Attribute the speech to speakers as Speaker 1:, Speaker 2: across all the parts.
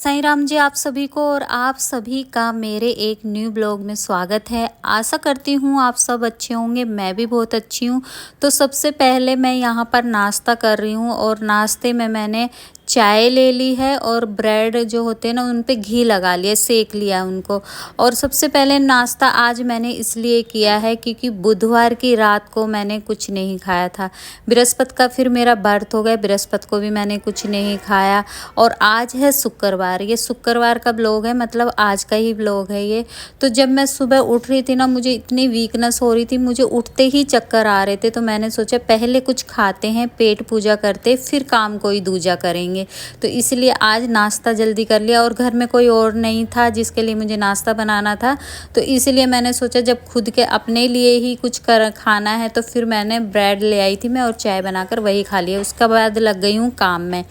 Speaker 1: साईं राम जी आप सभी को और आप सभी का मेरे एक न्यू ब्लॉग में स्वागत है। आशा करती हूँ आप सब अच्छे होंगे, मैं भी बहुत अच्छी हूँ। तो सबसे पहले मैं यहाँ पर नाश्ता कर रही हूँ और नाश्ते में मैंने चाय ले ली है और ब्रेड जो होते हैं ना उन पे घी लगा लिया, सेक लिया उनको। और सबसे पहले नाश्ता आज मैंने इसलिए किया है क्योंकि बुधवार की रात को मैंने कुछ नहीं खाया था। बृहस्पति का फिर मेरा व्रत हो गया, बृहस्पति को भी मैंने कुछ नहीं खाया। और आज है शुक्रवार, ये शुक्रवार का ब्लॉग है, मतलब आज का ही ब्लॉग है ये। तो जब मैं सुबह उठ रही थी ना, मुझे इतनी वीकनेस हो रही थी, मुझे उठते ही चक्कर आ रहे थे। तो मैंने सोचा पहले कुछ खाते हैं, पेट पूजा करते, फिर काम कोई दूजा करेंगे। तो इसलिए आज नाश्ता जल्दी कर लिया और घर में कोई और नहीं था जिसके लिए मुझे नाश्ता बनाना था। तो इसलिए मैंने सोचा जब खुद के अपने लिए ही कुछ खाना है तो फिर मैंने ब्रेड ले आई थी मैं और चाय बनाकर वही खा लिया। उसके बाद लग गई हूँ काम में।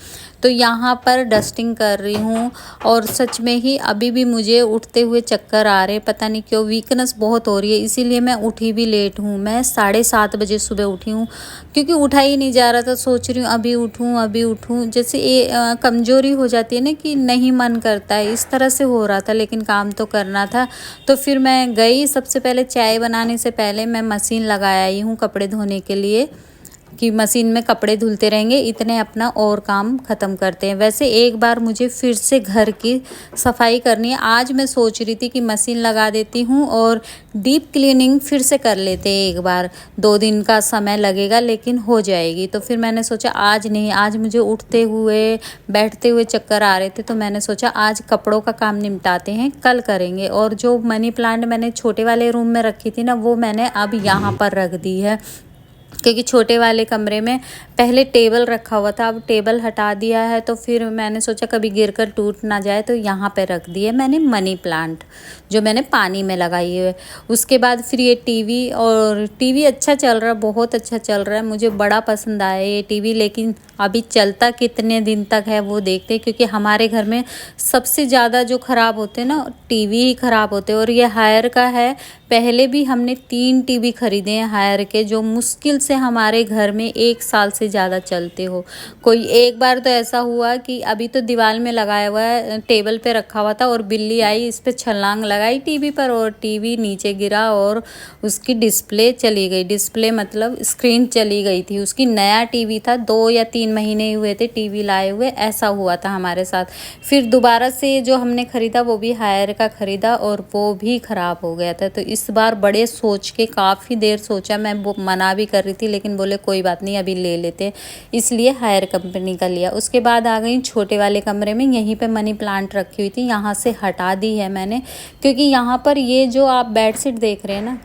Speaker 1: तो यहाँ पर डस्टिंग कर रही हूँ और सच में ही अभी भी मुझे उठते हुए चक्कर आ रहे, पता नहीं क्यों, वीकनेस बहुत हो रही है। इसीलिए मैं उठी भी लेट हूँ। मैं 7:30 बजे सुबह उठी हूँ क्योंकि उठा ही नहीं जा रहा था। सोच रही हूँ अभी उठूँ, जैसे ये कमज़ोरी हो जाती है ना कि नहीं मन करता है, इस तरह से हो रहा था। लेकिन काम तो करना था। तो फिर मैं गई, सबसे पहले चाय बनाने से पहले मैं मशीन लगा आई हूँ कपड़े धोने के लिए कि मशीन में कपड़े धुलते रहेंगे, इतने अपना और काम ख़त्म करते हैं। वैसे एक बार मुझे फिर से घर की सफाई करनी है। आज मैं सोच रही थी कि मशीन लगा देती हूँ और डीप क्लीनिंग फिर से कर लेते हैं एक बार। 2 दिन का समय लगेगा लेकिन हो जाएगी। तो फिर मैंने सोचा आज नहीं, आज मुझे उठते हुए बैठते हुए चक्कर आ रहे थे। तो मैंने सोचा आज कपड़ों का काम निपटाते हैं, कल करेंगे। और जो मनी प्लांट मैंने छोटे वाले रूम में रखी थी ना, वो मैंने अब यहाँ पर रख दी है क्योंकि छोटे वाले कमरे में पहले टेबल रखा हुआ था, अब टेबल हटा दिया है। तो फिर मैंने सोचा कभी गिरकर टूट ना जाए, तो यहाँ पे रख दिए मैंने मनी प्लांट जो मैंने पानी में लगाई है। उसके बाद फिर ये टीवी, और टीवी अच्छा चल रहा है, बहुत अच्छा चल रहा है, मुझे बड़ा पसंद आया ये टीवी। लेकिन अभी चलता कितने दिन तक है वो देखते हैं, क्योंकि हमारे घर में सबसे ज़्यादा जो ख़राब होते हैं ना, टीवी ही ख़राब होते हैं। और ये हायर का है, पहले भी हमने 3 टीवी खरीदे हैं हायर के, जो मुश्किल से हमारे घर में 1 साल से ज़्यादा चलते हो। कोई एक बार तो ऐसा हुआ कि अभी तो दीवार में लगाया हुआ है, टेबल पे रखा हुआ था और बिल्ली आई, इस पे छलांग लगाई टीवी पर और टीवी नीचे गिरा और उसकी डिस्प्ले चली गई। डिस्प्ले मतलब स्क्रीन चली गई थी उसकी। नया टीवी था, 2 या 3 महीने हुए थे टीवी लाए हुए, ऐसा हुआ था हमारे साथ। फिर दोबारा से जो हमने ख़रीदा वो भी हायर का ख़रीदा और वो भी ख़राब हो गया था। तो इस बार बड़े सोच के, काफ़ी देर सोचा, मैं वो मना भी कर रही थी लेकिन बोले कोई बात नहीं अभी ले लेते, इसलिए हायर कंपनी का लिया। उसके बाद आ गई छोटे वाले कमरे में, यहीं पे मनी प्लांट रखी हुई थी, यहाँ से हटा दी है मैंने। क्योंकि यहाँ पर ये जो आप बेडशीट देख रहे हैं ना,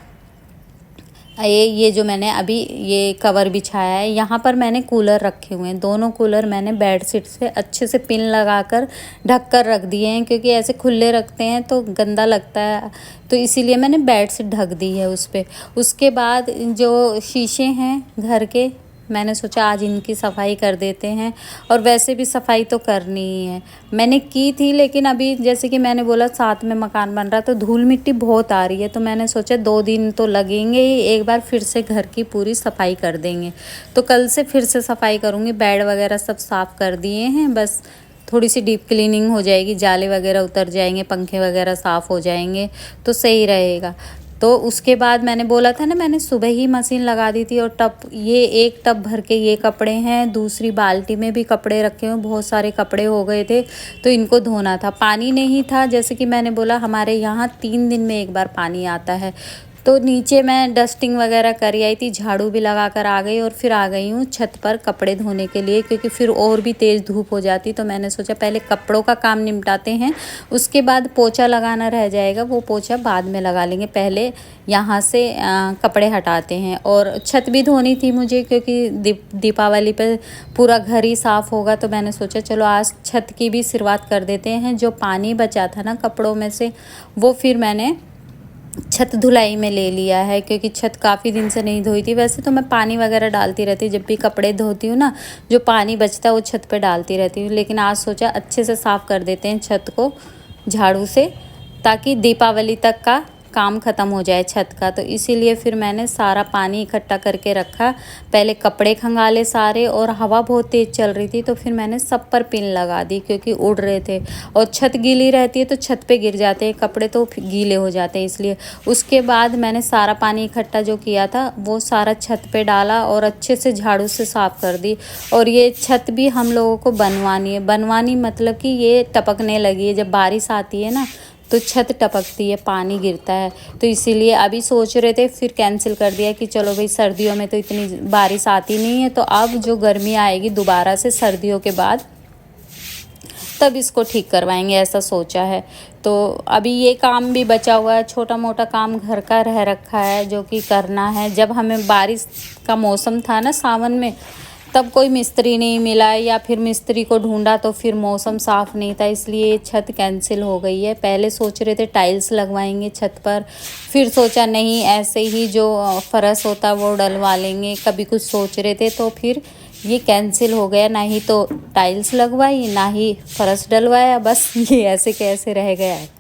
Speaker 1: ये जो मैंने अभी ये कवर बिछाया है, यहाँ पर मैंने कूलर रखे हुए हैं। दोनों कूलर मैंने बेडशीट से अच्छे से पिन लगाकर ढक कर रख दिए हैं, क्योंकि ऐसे खुले रखते हैं तो गंदा लगता है। तो इसीलिए मैंने बेडशीट ढक दी है उस पर। उसके बाद जो शीशे हैं घर के, मैंने सोचा आज इनकी सफाई कर देते हैं। और वैसे भी सफाई तो करनी ही है, मैंने की थी। लेकिन अभी जैसे कि मैंने बोला साथ में मकान बन रहा, तो धूल मिट्टी बहुत आ रही है। तो मैंने सोचा 2 दिन तो लगेंगे ही, एक बार फिर से घर की पूरी सफाई कर देंगे। तो कल से फिर से सफाई करूँगी। बेड वगैरह सब साफ़ कर दिए हैं, बस थोड़ी सी डीप क्लीनिंग हो जाएगी, जाले वगैरह उतर जाएंगे, पंखे वगैरह साफ़ हो जाएंगे तो सही रहेगा। तो उसके बाद मैंने बोला था ना, मैंने सुबह ही मशीन लगा दी थी। और टब, ये एक टब भर के ये कपड़े हैं, दूसरी बाल्टी में भी कपड़े रखे हुए, बहुत सारे कपड़े हो गए थे तो इनको धोना था। पानी नहीं था, जैसे कि मैंने बोला हमारे यहाँ 3 दिन में एक बार पानी आता है। तो नीचे मैं डस्टिंग वगैरह कर आई थी, झाड़ू भी लगा कर आ गई और फिर आ गई हूँ छत पर कपड़े धोने के लिए, क्योंकि फिर और भी तेज़ धूप हो जाती। तो मैंने सोचा पहले कपड़ों का काम निपटाते हैं, उसके बाद पोछा लगाना रह जाएगा, वो पोछा बाद में लगा लेंगे। पहले यहाँ से कपड़े हटाते हैं। और छत भी धोनी थी मुझे, क्योंकि दीपावली पर पूरा घर ही साफ़ होगा। तो मैंने सोचा चलो आज छत की भी शुरुआत कर देते हैं। जो पानी बचा था ना कपड़ों में से, वो फिर मैंने छत धुलाई में ले लिया है, क्योंकि छत काफ़ी दिन से नहीं धोई थी। वैसे तो मैं पानी वगैरह डालती रहती हूँ, जब भी कपड़े धोती हूँ ना, जो पानी बचता है वो छत पे डालती रहती हूँ। लेकिन आज सोचा अच्छे से साफ़ कर देते हैं छत को झाड़ू से, ताकि दीपावली तक का काम ख़त्म हो जाए छत का। तो इसीलिए फिर मैंने सारा पानी इकट्ठा करके रखा। पहले कपड़े खंगाले सारे, और हवा बहुत तेज़ चल रही थी तो फिर मैंने सब पर पिन लगा दी क्योंकि उड़ रहे थे, और छत गीली रहती है तो छत पे गिर जाते हैं कपड़े, तो गीले हो जाते हैं इसलिए। उसके बाद मैंने सारा पानी इकट्ठा जो किया था वो सारा छत पे डाला और अच्छे से झाड़ू से साफ़ कर दी। और ये छत भी हम लोगों को बनवानी मतलब कि ये टपकने लगी है, जब बारिश आती है ना तो छत टपकती है, पानी गिरता है। तो इसीलिए अभी सोच रहे थे, फिर कैंसिल कर दिया कि चलो भाई सर्दियों में तो इतनी बारिश आती नहीं है, तो अब जो गर्मी आएगी दोबारा से सर्दियों के बाद तब इसको ठीक करवाएंगे, ऐसा सोचा है। तो अभी ये काम भी बचा हुआ है, छोटा मोटा काम घर का रह रखा है जो कि करना है। जब हमें बारिश का मौसम था ना सावन में, तब कोई मिस्त्री नहीं मिला, या फिर मिस्त्री को ढूंढा तो फिर मौसम साफ़ नहीं था, इसलिए छत कैंसिल हो गई है। पहले सोच रहे थे टाइल्स लगवाएंगे छत पर, फिर सोचा नहीं ऐसे ही जो फर्श होता वो डलवा लेंगे। कभी कुछ सोच रहे थे तो फिर ये कैंसिल हो गया, ना ही तो टाइल्स लगवाई ना ही फर्श डलवाया, बस ये ऐसे कैसे रह गया है।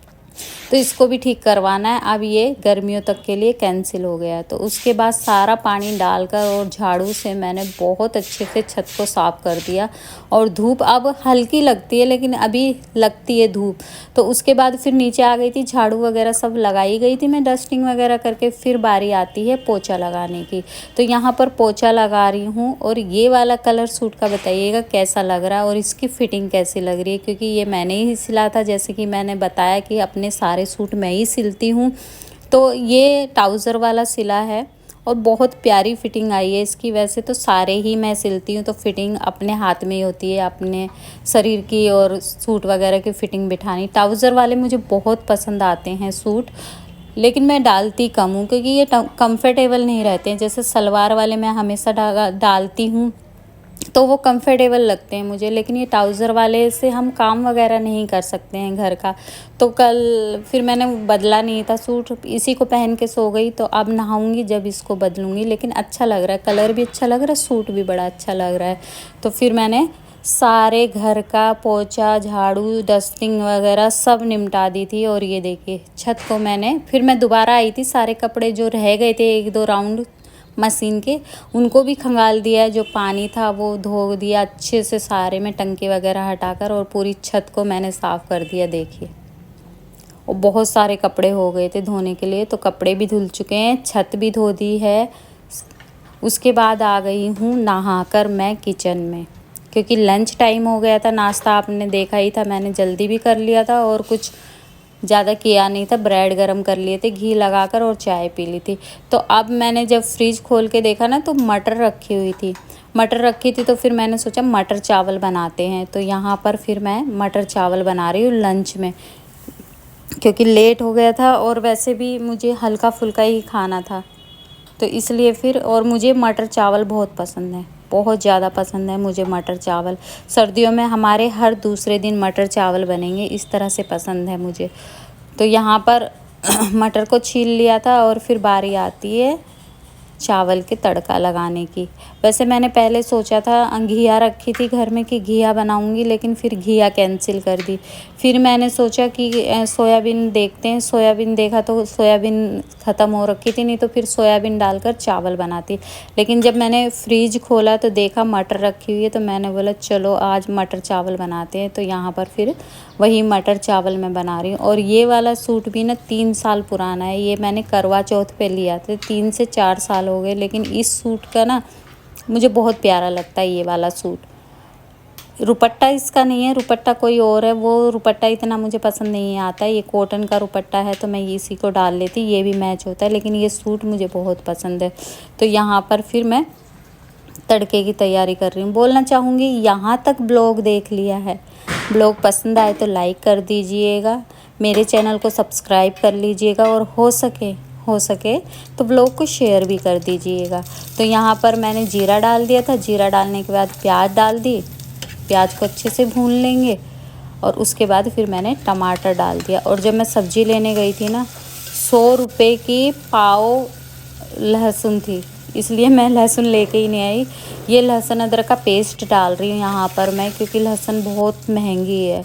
Speaker 1: तो इसको भी ठीक करवाना है। अब ये गर्मियों तक के लिए कैंसिल हो गया है। तो उसके बाद सारा पानी डालकर और झाड़ू से मैंने बहुत अच्छे से छत को साफ़ कर दिया। और धूप अब हल्की लगती है लेकिन अभी लगती है धूप। तो उसके बाद फिर नीचे आ गई थी, झाड़ू वगैरह सब लगाई गई थी मैं डस्टिंग वगैरह करके। फिर बारी आती है पोछा लगाने की। तो यहाँ पर पोछा लगा रही हूँ, और ये वाला कलर सूट का बताइएगा कैसा लग रहा है और इसकी फ़िटिंग कैसी लग रही है, क्योंकि ये मैंने ही सिला था। जैसे कि मैंने बताया कि अपने सारे सूट मैं ही सिलती हूँ, तो ये ट्राउज़र वाला सिला है और बहुत प्यारी फ़िटिंग आई है इसकी। वैसे तो सारे ही मैं सिलती हूँ तो फ़िटिंग अपने हाथ में ही होती है, अपने शरीर की और सूट वगैरह की फ़िटिंग बिठानी। ट्राउज़र वाले मुझे बहुत पसंद आते हैं सूट, लेकिन मैं डालती कम हूँ क्योंकि ये कंफर्टेबल नहीं रहते हैं। जैसे सलवार वाले मैं हमेशा डालती हूँ तो वो कंफर्टेबल लगते हैं मुझे, लेकिन ये ट्राउज़र वाले से हम काम वगैरह नहीं कर सकते हैं घर का। तो कल फिर मैंने बदला नहीं था सूट, इसी को पहन के सो गई। तो अब नहाऊंगी जब इसको बदलूंगी, लेकिन अच्छा लग रहा है, कलर भी अच्छा लग रहा है, सूट भी बड़ा अच्छा लग रहा है। तो फिर मैंने सारे घर का पोछा झाड़ू डस्टिंग वगैरह सब निपटा दी थी। और ये देखिए छत को फिर मैं दोबारा आई थी, सारे कपड़े जो रह गए थे 1-2 राउंड मशीन के उनको भी खंगाल दिया, जो पानी था वो धो दिया अच्छे से सारे में, टंकी वगैरह हटाकर, और पूरी छत को मैंने साफ़ कर दिया। देखिए और बहुत सारे कपड़े हो गए थे धोने के लिए, तो कपड़े भी धुल चुके हैं, छत भी धो दी है। उसके बाद आ गई हूँ नहाकर मैं किचन में, क्योंकि लंच टाइम हो गया था। नाश्ता आपने देखा ही था, मैंने जल्दी भी कर लिया था और कुछ ज़्यादा किया नहीं था। ब्रेड गरम कर लिए थे घी लगाकर और चाय पी ली थी। तो अब मैंने जब फ्रिज खोल के देखा ना तो मटर रखी थी, तो फिर मैंने सोचा मटर चावल बनाते हैं। तो यहाँ पर फिर मैं मटर चावल बना रही हूँ लंच में, क्योंकि लेट हो गया था और वैसे भी मुझे हल्का फुल्का ही खाना था, तो इसलिए फिर। और मुझे मटर चावल बहुत पसंद है, बहुत ज़्यादा पसंद है मुझे मटर चावल। सर्दियों में हमारे हर दूसरे दिन मटर चावल बनेंगे, इस तरह से पसंद है मुझे। तो यहाँ पर मटर को छील लिया था और फिर बारी आती है चावल के तड़का लगाने की। वैसे मैंने पहले सोचा था घिया रखी थी घर में कि घिया बनाऊंगी, लेकिन फिर घिया कैंसिल कर दी। फिर मैंने सोचा कि सोयाबीन देखते हैं, सोयाबीन देखा तो सोयाबीन ख़त्म हो रखी थी, नहीं तो फिर सोयाबीन डालकर चावल बनाती। लेकिन जब मैंने फ्रिज खोला तो देखा मटर रखी हुई है, तो मैंने बोला चलो आज मटर चावल बनाते हैं। तो यहाँ पर फिर वही मटर चावल मैं बना रही हूँ। और ये वाला सूट भी ना 3 साल पुराना है, ये मैंने करवा चौथ पे लिया था, 3 से 4 साल हो गए। लेकिन इस सूट का ना मुझे बहुत प्यारा लगता है ये वाला सूट। रुपट्टा इसका नहीं है, रुपट्टा कोई और है, वो रुपट्टा इतना मुझे पसंद नहीं आता। ये कॉटन का रुपट्टा है तो मैं इसी को डाल लेती, ये भी मैच होता है। लेकिन ये सूट मुझे बहुत पसंद है। तो यहाँ पर फिर मैं तड़के की तैयारी कर रही हूँ। बोलना चाहूँगी यहाँ तक ब्लॉग देख लिया है, ब्लॉग पसंद आए तो लाइक कर दीजिएगा, मेरे चैनल को सब्सक्राइब कर लीजिएगा, और हो सके तो ब्लॉग को शेयर भी कर दीजिएगा। तो यहाँ पर मैंने जीरा डाल दिया था, जीरा डालने के बाद प्याज डाल दी, प्याज को अच्छे से भून लेंगे। और उसके बाद फिर मैंने टमाटर डाल दिया। और जब मैं सब्ज़ी लेने गई थी ना 100 रुपये की पाव लहसुन थी, इसलिए मैं लहसुन लेके ही नहीं आई। ये लहसुन अदरक का पेस्ट डाल रही हूँ यहाँ पर मैं, क्योंकि लहसुन बहुत महंगी है।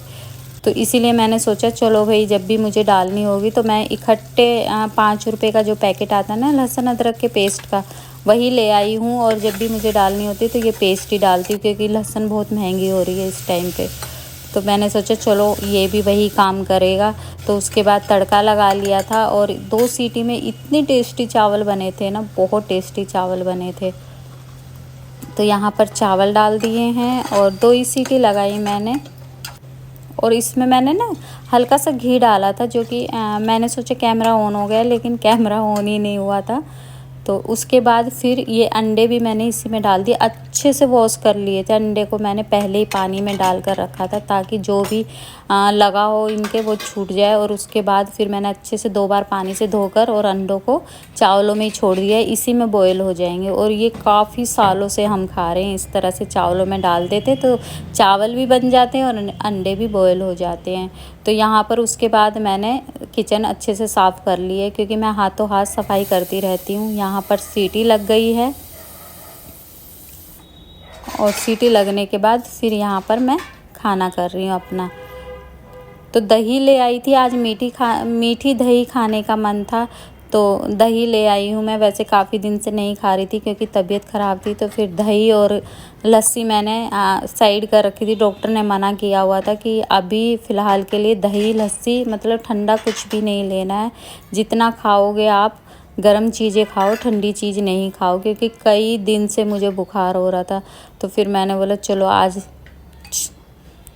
Speaker 1: तो इसीलिए मैंने सोचा चलो भाई जब भी मुझे डालनी होगी तो मैं इकट्ठे 5 रुपए का जो पैकेट आता है ना लहसुन अदरक के पेस्ट का, वही ले आई हूँ। और जब भी मुझे डालनी होती है तो ये पेस्ट ही डालती हूँ, क्योंकि लहसुन बहुत महंगी हो रही है इस टाइम पे। तो मैंने सोचा चलो ये भी वही काम करेगा। तो उसके बाद तड़का लगा लिया था और 2 सीटी में इतने टेस्टी चावल बने थे ना, बहुत टेस्टी चावल बने थे। तो यहाँ पर चावल डाल दिए हैं और 2 ही सीटी लगाई मैंने। और इसमें मैंने ना हल्का सा घी डाला था, जो कि मैंने सोचा कैमरा ऑन हो गया, लेकिन कैमरा ऑन ही नहीं हुआ था। तो उसके बाद फिर ये अंडे भी मैंने इसी में डाल दिए, अच्छे से वॉश कर लिए थे। अंडे को मैंने पहले ही पानी में डाल कर रखा था, ताकि जो भी लगा हो इनके वो छूट जाए। और उसके बाद फिर मैंने अच्छे से 2 बार पानी से धोकर और अंडों को चावलों में ही छोड़ दिया, इसी में बॉयल हो जाएंगे। और ये काफ़ी सालों से हम खा रहे हैं, इस तरह से चावलों में डाल देते तो चावल भी बन जाते हैं और अंडे भी बॉयल हो जाते हैं। तो यहाँ पर उसके बाद मैंने किचन अच्छे से साफ़ कर ली है, क्योंकि मैं हाथों हाथ सफाई करती रहती हूँ। यहाँ पर सीटी लग गई है और सीटी लगने के बाद फिर यहाँ पर मैं खाना कर रही हूँ अपना। तो दही ले आई थी आज, मीठी दही खाने का मन था तो दही ले आई हूँ मैं। वैसे काफ़ी दिन से नहीं खा रही थी क्योंकि तबीयत ख़राब थी, तो फिर दही और लस्सी मैंने साइड कर रखी थी। डॉक्टर ने मना किया हुआ था कि अभी फ़िलहाल के लिए दही लस्सी मतलब ठंडा कुछ भी नहीं लेना है। जितना खाओगे आप गर्म चीज़ें खाओ, ठंडी चीज़ नहीं खाओ, क्योंकि कई दिन से मुझे बुखार हो रहा था। तो फिर मैंने बोला चलो आज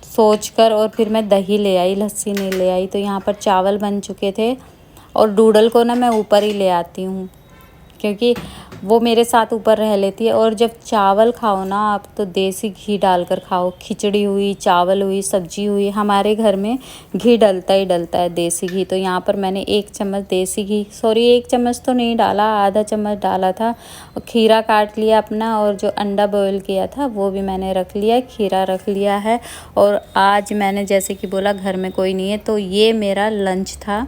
Speaker 1: सोचकर और फिर मैं दही ले आई, लस्सी नहीं ले आई। तो यहाँ पर चावल बन चुके थे और डूडल को ना मैं ऊपर ही ले आती हूँ, क्योंकि वो मेरे साथ ऊपर रह लेती है। और जब चावल खाओ ना आप, तो देसी घी डालकर खाओ। खिचड़ी हुई, चावल हुई, सब्जी हुई, हमारे घर में घी डलता ही डलता है, देसी घी। तो यहाँ पर मैंने 1 चम्मच देसी घी, सॉरी 1 चम्मच तो नहीं डाला, आधा चम्मच डाला था। और खीरा काट लिया अपना, और जो अंडा बॉयल किया था वो भी मैंने रख लिया, खीरा रख लिया है। और आज मैंने जैसे कि बोला घर में कोई नहीं है, तो ये मेरा लंच था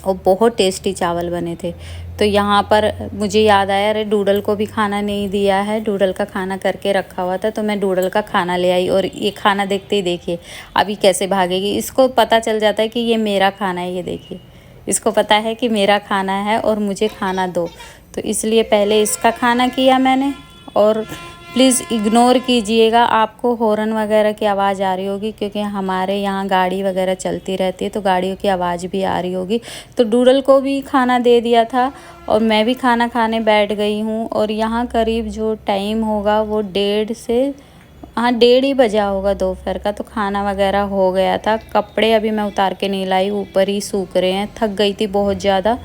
Speaker 1: और बहुत टेस्टी चावल बने थे। तो यहाँ पर मुझे याद आया, अरे डूडल को भी खाना नहीं दिया है, डूडल का खाना करके रखा हुआ था। तो मैं डूडल का खाना ले आई और ये खाना देखते ही देखिए अभी कैसे भागेगी। इसको पता चल जाता है कि ये मेरा खाना है, ये देखिए इसको पता है कि मेरा खाना है और मुझे खाना दो। तो इसलिए पहले इसका खाना किया मैंने। और प्लीज़ इग्नोर कीजिएगा, आपको हॉर्न वगैरह की आवाज़ आ रही होगी, क्योंकि हमारे यहाँ गाड़ी वगैरह चलती रहती है, तो गाड़ियों की आवाज़ भी आ रही होगी। तो डूडल को भी खाना दे दिया था और मैं भी खाना खाने बैठ गई हूँ। और यहाँ करीब जो टाइम होगा वो 1:30 ही बजा होगा दोपहर का। तो खाना वगैरह हो गया था। कपड़े अभी मैं उतार के नहीं लाई, ऊपर ही सूख रहे हैं, थक गई थी बहुत ज़्यादा।